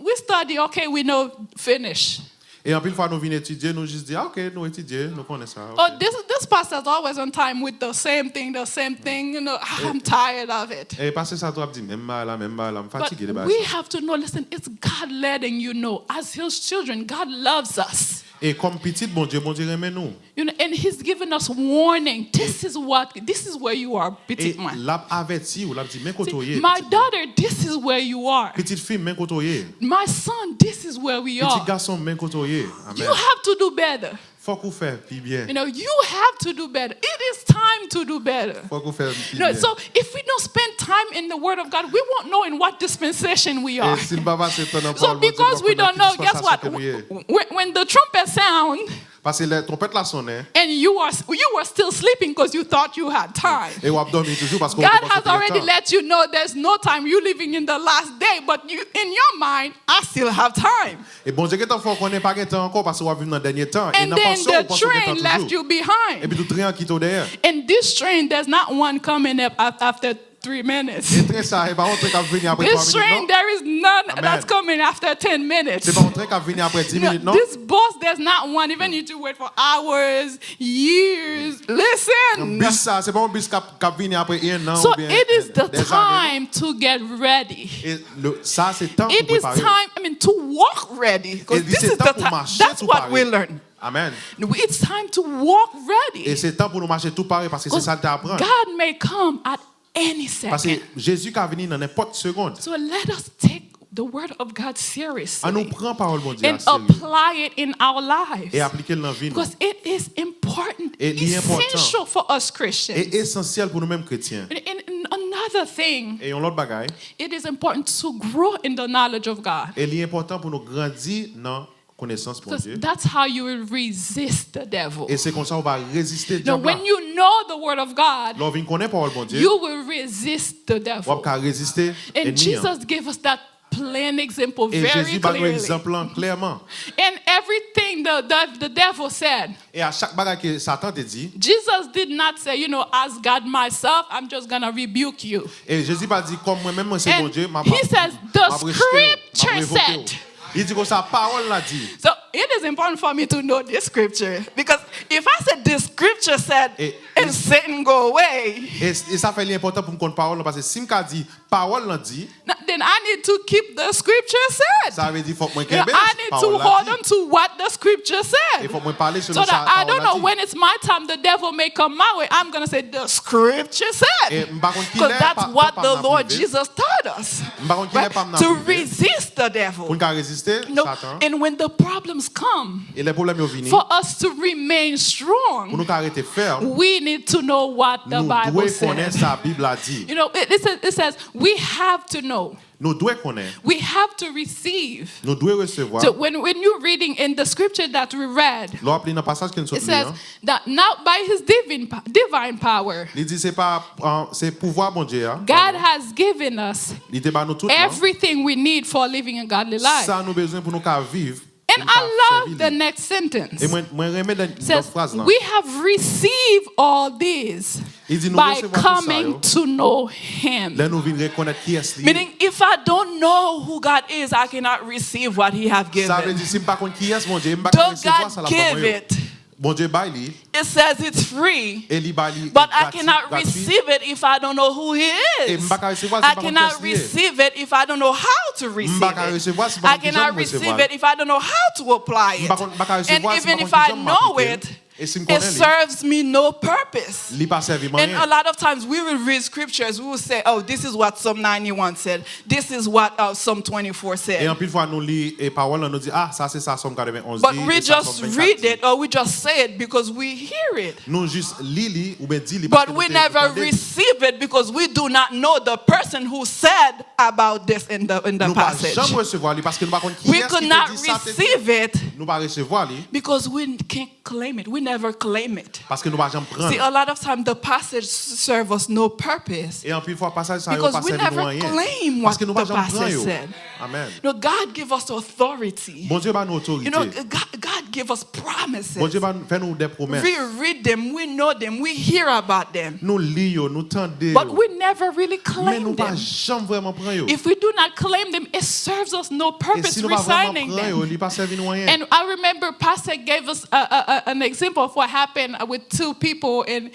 we study, okay, we know, finish. Et en pile fois nous venons étudier, nous juste dire OK, nous étudier, nous connaissons ça. Oh, ok. this pastor's always on time with the same thing. I'm tired of it. Et parce que ça doit dire même là, me But fatigué de base. we have to know, listen, it's God letting you know. As His children, God loves us. Et comme petit bon Dieu aime nous. And He's given us warning. This is where you are, Et petit man. l'a averti ou l'a dit mais côtoyer. My daughter, this is where you are. Petite fille mais côtoyer. My son, this is where we Petit are. garçon mais côtoyer. You Amen. have to do better. Faut qu'on fait plus bien. You have to do better. It is time to do better. Faut qu'on fait plus bien. So if we don't spend time in the Word of God, we won't know in what dispensation we are. Et si le baba c'est ton So parole, because we don't know, guess what? When the trumpet sound Parce que la trompette la sonne and you were still sleeping because you thought you had time. et on dormi toujours parce qu'on God has already let you know there's no time. You're living in the last day, but in your mind, I still have time. Et bon Dieu que t'en faut qu'on n'est pas temps encore parce qu'on va vivre dans le dernier temps et And dans then pensons the on pense qu'on est train temps left toujours. you Et behind. puis tout train qui est derrière. In this train, there's not one coming up after 3 minutes. Et train ça et pas un train qui va venir après 3 This minutes. train, Non? there is none Amen. that's coming after 10 minutes. C'est pas un train qui va venir après 10 minutes, non? This bus, there's not one. Even you to wait for hours, years. Un Listen. bus ça, c'est pas un bus qui va venir après un an So ou bien it is the des années. time to get ready. Et ça c'est temps pour It is préparer. time, to walk ready. Because Et this c'est is temps the pour time. marcher That's tout what pareil. we learn. Amen. It's time to walk Et ready. c'est temps pour nous marcher tout pareil parce que c'est ça que tu apprends. God may come at any Parce que second. Jésus qui va venir dans n'importe seconde. So let us take the word of God On nous seriously prend parole bon Dieu and à sérieux apply it in our et lives. appliquer dans la vie. nous. Because it is important, Et il est important. essential for us Christians. Et essentiel pour nous-mêmes chrétiens. And another thing, Et on l'autre bagaille, it is important to grow in the knowledge of God. et il est important pour nous grandir dans connaissance pour Because Dieu. that's how you will resist the devil. Et c'est comme ça on va résister Now, diable. when you know the word of God, Lorsqu'on connaît parole bon Dieu, you will resist the on devil. va résister And ennemi. Jesus gave us that plain example Et very Jésus va nous clearly. exemple clairement. And everything the devil said, Et à chaque bagage que Satan te dit, Jesus did not say, as God myself, I'm just going to rebuke you. et Jésus pas dit comme moi-même moi c'est bon And Dieu, he says, the scripture said. Il dit que sa parole l'a dit. So it is important for me to know this scripture. Because if I said this scripture said, and Satan go away, Et ça fait l'important pour me connaître parole parce que si me dit parole l'a dit, then I need to keep the scripture said. ça veut dire faut que moi I need to hold on to what the scripture said. Il faut moi parler sur So ça. that I don't know when it's my time, the devil may come my way. I'm going to say the scripture said. Because that's what the Lord Jesus taught us. Right? To resist the devil. Pour résister Satan. And when the problems come, Et les problèmes viennent. for us to remain Pour strong, nous arrêter ferme. we need to know what the Bible connaître says. sa Bible a dit. It says we have to know. Nous devons connaître. We have to receive. Nous devons recevoir. So when you're reading in the scripture that we read, L'on dans passage que nous it says that now by his divine power, il dit c'est pouvoir bon Dieu. God has given us Il te ba nous tout everything we need for living a godly life. Ça nous besoin pour nous vivre. And I love the next sentence. Et moi remets dans Says, phrase là. we have received all this Il dit nous by recevoir tout ça. coming to know him. Là nous venons reconnaître qui est lui. Meaning, if I don't know who God is, I cannot receive what He has Ça veut given. dire si pas connaître qui est mon Dieu, pas Don't recevoir ça God la give it? Bon Dieu bail lui. It says it's free, Et li bail but I cannot receive it if I don't know who He is. I cannot receive it if I don't know how to receive it. I cannot receive it if I don't know how to apply it. And even if I know it, it serves me no purpose. And a lot of times we will read scriptures, we will say, oh, this is what Psalm 91 said. This is what Psalm 24 said. Et en pile fois nous lit et parole nous dit ça c'est ça Psalm 91 But we just read it or we just say it because we hear it. Nous juste li ou bien dit But we never receive it because we do not know the person who said about this in the passage. We could not receive it because we can't claim it. We never claim it. See, a lot of times the passage serves us no purpose because we never claim what the passage said. Amen. God give us authority. God give us promises. We read them, we know them, we hear about them. But we never really claim them. If we do not claim them, it serves us no purpose resigning them. And I remember Pastor gave us an example of what happened with two people in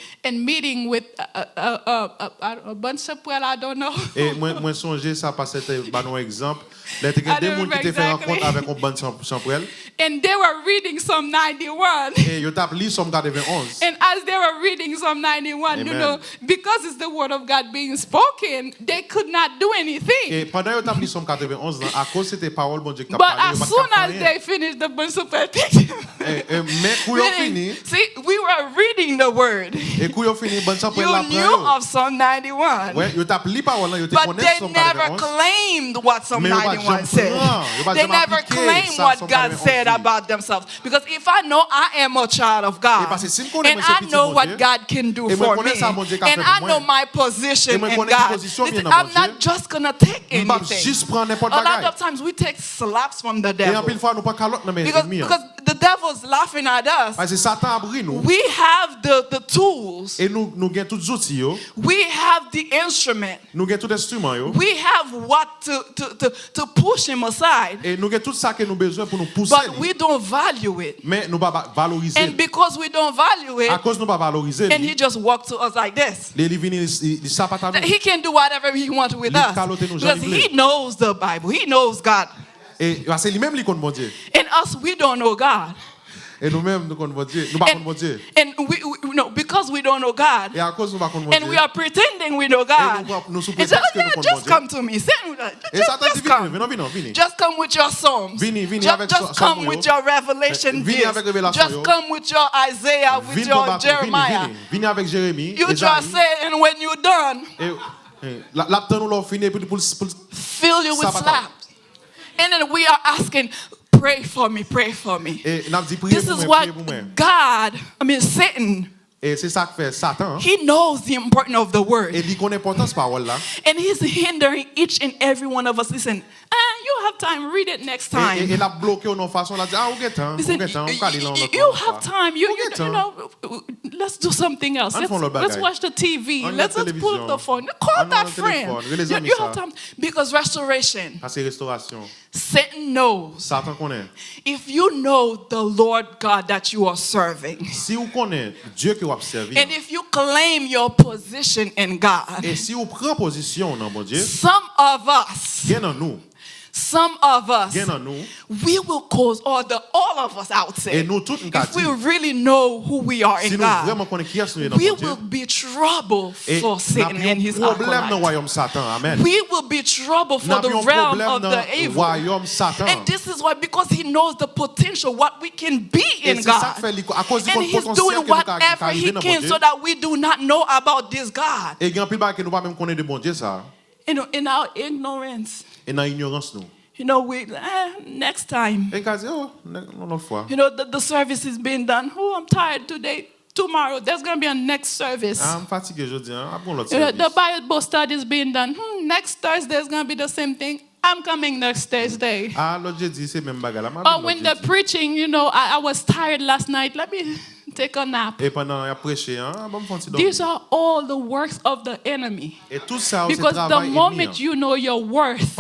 meeting with a bunch of people I don't know. Et moi songer ça parce que c'était un exemple. Les deux monde qui te fait rencontre avec un bon champrel. And they were reading Psalm 91. Et yo t'a lu Psalm 91. And as they were reading Psalm 91, Amen. because it's the word of God being spoken, they could not do anything. Et pendant yo t'a lu Psalm 91 à cause c'était parole bon Dieu qui t'a But parlé. as soon as they finished, the bunch of people. Mais quand yo fini, see, we were reading the word. et quand yo fini bon champrel You la knew of Psalm 91. Ouais, yo t'a lu parole là, yo te But connais they Psalm never 91. claimed what Psalm 91 said. They never claimed what God said about themselves. Because if I know I am a child of God, and I know what God can do for me, and I know my position in God, listen, I'm not just going to take anything. A lot of times we take slaps from the devil. Because the devil's laughing at us. We have the tools. We have the instrument. We have what to push him aside. But we don't value it. And because we don't value it, and he just walks to us like this. He can do whatever he wants with us. Because he knows the Bible. He knows God. And us, we don't know God. Et nous-mêmes, nous connaissons Dieu. And we because we don't know God. And we are pretending we know God. And so, just come to me. Just come. Just come with your Psalms. Just come with your Revelation gifts. Just come with your Isaiah, with your Jeremiah. You just say, and when you're done, fill you with slaps. And then we are asking, pray for me, pray for me. This is what Satan, Et c'est ça que fait Satan. He knows the importance of the word. Et il connaît l'importance parole là. And he's hindering each and every one of us. Listen, you have time, read it next time. Et il a bloqué nos façons là, ah, you have time, you know, let's do something else. Let's watch the TV. Let's pull up the phone. Call that friend. You have time. Because restoration. Satan knows. Satan connaît. If you know the Lord God that you are serving. Si vous connaissez Dieu que vous observez. And if you claim your position in God. Et si vous prenez position dans mon Dieu. Some of us. Some of us, we will cause, or all of us, I would say, if we really know who we are in God, we will be trouble for Satan and his acolyte. We will be trouble for the realm of the evil. And this is why, because he knows the potential, what we can be in God. And he's doing whatever he can so that we do not know about this God. In our ignorance. You know, we next time. You know, the service is being done. Oh, I'm tired today. Tomorrow, there's going to be a next service. The Bible study is being done. Next Thursday is going to be the same thing. I'm coming next Thursday. Or when the preaching, you know, I was tired last night. Let me take a nap. These are all the works of the enemy. Because the moment you know your worth,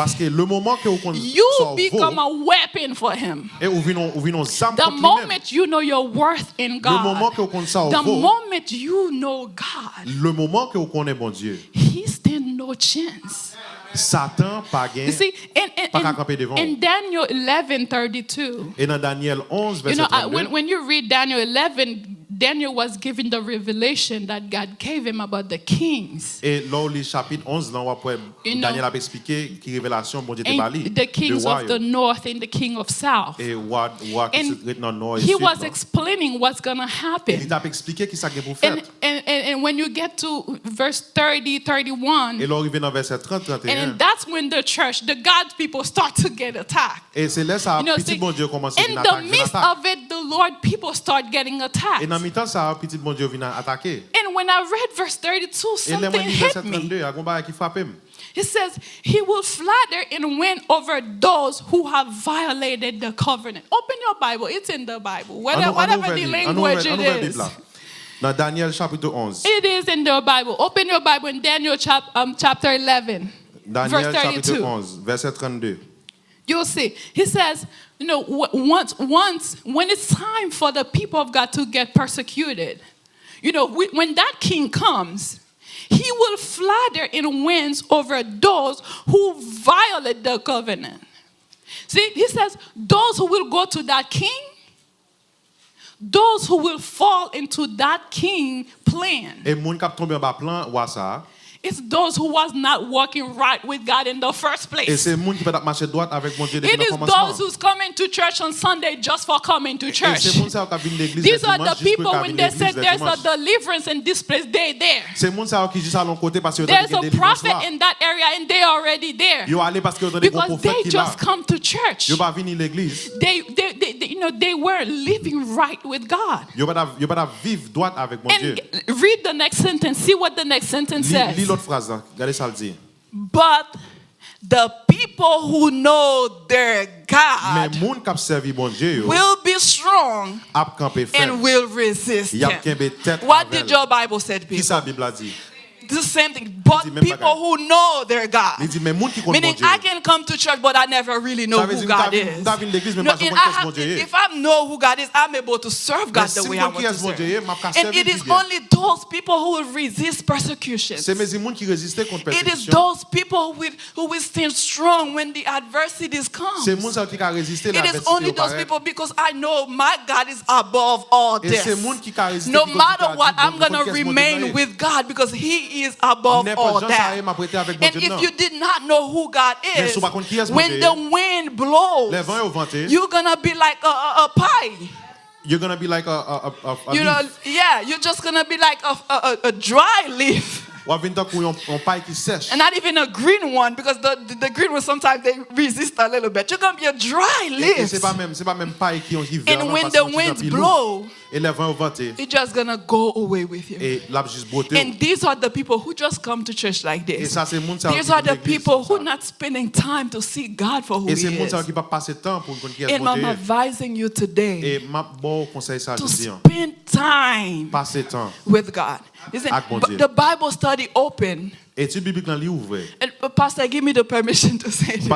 you become a weapon for him. The moment you know your worth in God, the moment you know God, he stands no chance. Satan you see, in Daniel 11:32, you know, when you read Daniel 11, Daniel was given the revelation that God gave him about the kings. Et là, le chapitre 11, là, Daniel a expliqué qui révélation bon Dieu te bali. The kings of the north and the king of south. Et he was explaining what's going to happen. Il a expliqué qui ça pour faire. And when you get to verse 30, 31, et là, arrivé dans verset 30, 31. And that's when the church, the God's people, start to get attacked. Et c'est là ça petit bon Dieu commence à attaquer. In the midst of it, the Lord people start getting attacked. And when I read verse 32, something hit me. It says, he will flatter and win over those who have violated the covenant. Open your Bible. It's in the Bible. Whatever the language it is. Dans Daniel chapitre 11. It is in the Bible. Open your Bible in Daniel chapter 11. Daniel verse 32. Chapitre 11, verset 32. You'll see. He says, you know, once when it's time for the people of God to get persecuted, you know, when that king comes, he will flatter and wins over those who violate the covenant. See, he says, those who will go to that king, those who will fall into that king plan. Et moun k'ap tombe en bas plan wa ça. It's those who was not walking right with God in the first place. Et c'est moun qui pas marcher droit avec mon Dieu depuis le commencement. It is those who's coming to church on Sunday just for coming to church. Et c'est moun ça qui vient l'église. These are the people when they said there's a deliverance in this place, they're there. C'est moun ça qui dit ça à l'autre côté parce que there's a prophet in that area and they already there. Yo allé parce que ont des prophètes qui là. Because they just come to church. Yo pas venir l'église. They you know they were living right with God. Yo pas vivre droit avec mon Dieu. Read the next sentence. See what the next sentence says. Lis l'autre phrase là. But the people who know their God will be strong and will resist him. What did your Bible say, people? The same thing, but people who know their God. Meaning, I can come to church, but I never really know who God is. If I know who God is, I'm able to serve God the way I want to serve. And it is only those people who will resist persecution. It is those people who will stand strong when the adversities come. It is only those people because I know my God is above all this. No matter what, I'm going to remain with God because He is above all that. And if you did not know who God is, when the wind blows, you're gonna be like a pie. You're gonna be like a you know, leaf. Yeah, you're just gonna be like a dry leaf. And not even a green one, because the green one sometimes they resist a little bit. You're going to be a dry leaf. And when the winds blow, it's just going to go away with you. And these are the people who just come to church like this. These are the people who are not spending time to see God for who He is. And I'm advising you today to spend time with God. Listen, the Bible study open. And Pastor, give me the permission to say this.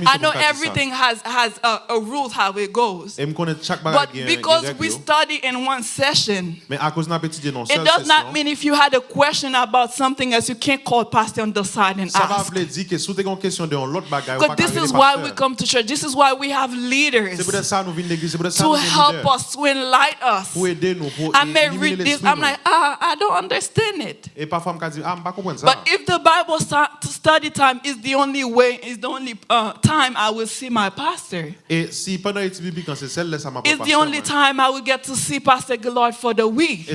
I know everything has a rule how it goes. But because we study in one session, it does not mean if you had a question about something else, you can't call Pastor on the side and ask. Because this is why we come to church. This is why we have leaders to help us, to enlighten us. I may read this, I'm like, I don't understand it. But if the Bible study time is the only way, is the only time I will see my pastor, it's the only time I will get to see Pastor Gillard for the week. I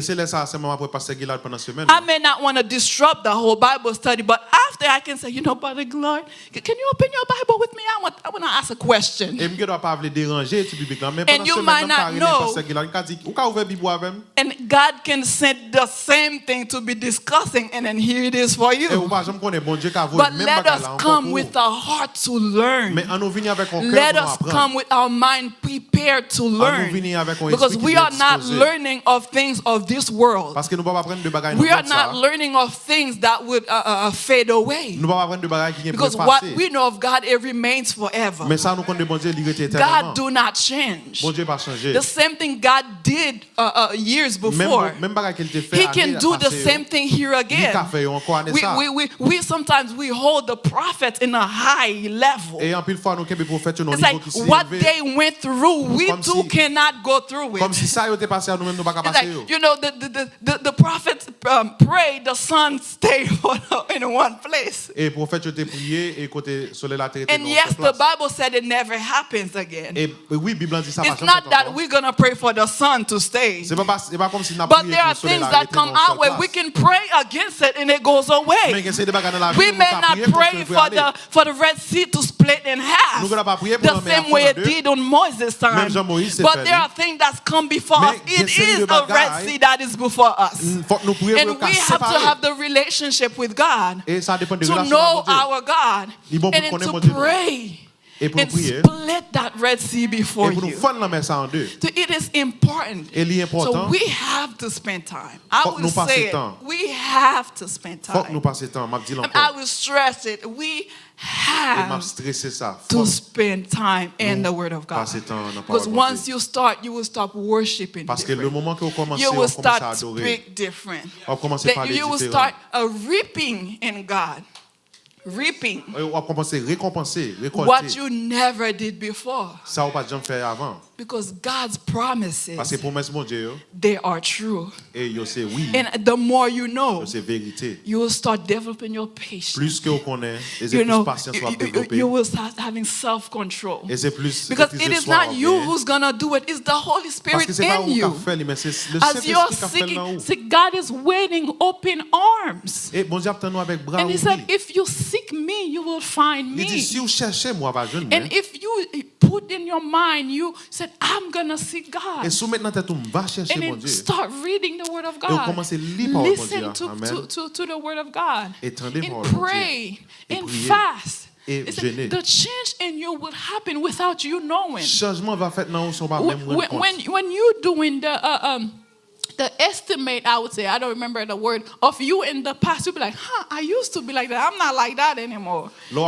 may not want to disrupt the whole Bible study, but after I can say, Pastor Gillard, can you open your Bible with me? I want to ask a question. And you might not know. And God can send the same thing to be discussing, and then here it is for you. But let us come with a heart to learn. Let us come with our mind prepared to learn. Because we are not learning of things of this world. We are not learning of things that would fade away. Because what we know of God, it remains forever. God do not change. The same thing God did years before, He can do the same thing here again. We sometimes we hold the prophets in a high level. It's like what they went through, we too cannot go through it. It's like, the prophets prayed, the sun stayed in one place. And yes, the Bible said it never happens again. It's not that we're going to pray for the sun to stay. But there are things that come our way. We can pray against it and it goes away. We may not pray for the Red Sea to split in half the same way it did on Moses' time. But there are things that's come before us. It is a Red Sea that is before us. And we have to have the relationship with God to know our God and then to pray. And split that Red Sea before you. So it is important. So we have to spend time. I will say it. We have to spend time. And I will stress it. We have to spend time in the Word of God. Because once you start, you will stop worshiping different. You will start to speak different. You will start reaping in God. Reaping what you never did before. Because God's promises, they are true. And the more you know, you will start developing your patience. You will start having self-control. Because it is not you who's going to do it, it's the Holy Spirit in you. As you're seeking, God is waiting open arms. And He said, if you seek me, you will find me. And if you put in your mind, you said, I'm going to seek God. And then start reading the Word of God. Listen to the Word of God. And pray and fast. The change in you will happen without you knowing. When you're doing the estimate, I would say, I don't remember the word, of you in the past, you'll be like, I used to be like that. I'm not like that anymore. It's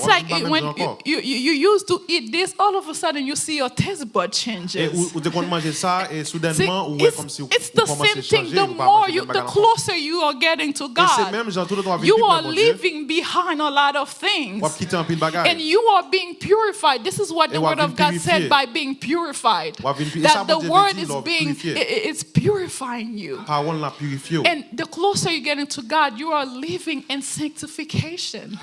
like when you used to eat this, all of a sudden you see your taste bud changes. It's the same thing. The closer you are getting to God, you are leaving behind a lot of things. And you are being purified. This is what the Word of God said by being purified. That the word is it's purifying you. And the closer you get into God, you are living in sanctification.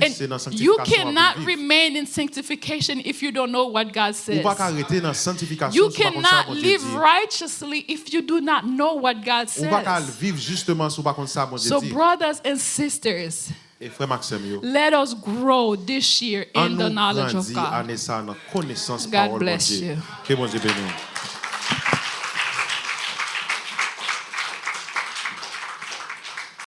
And you cannot remain in sanctification if you don't know what God says. You cannot live righteously if you do not know what God says. So brothers and sisters, let us grow this year in the knowledge of God. God bless you.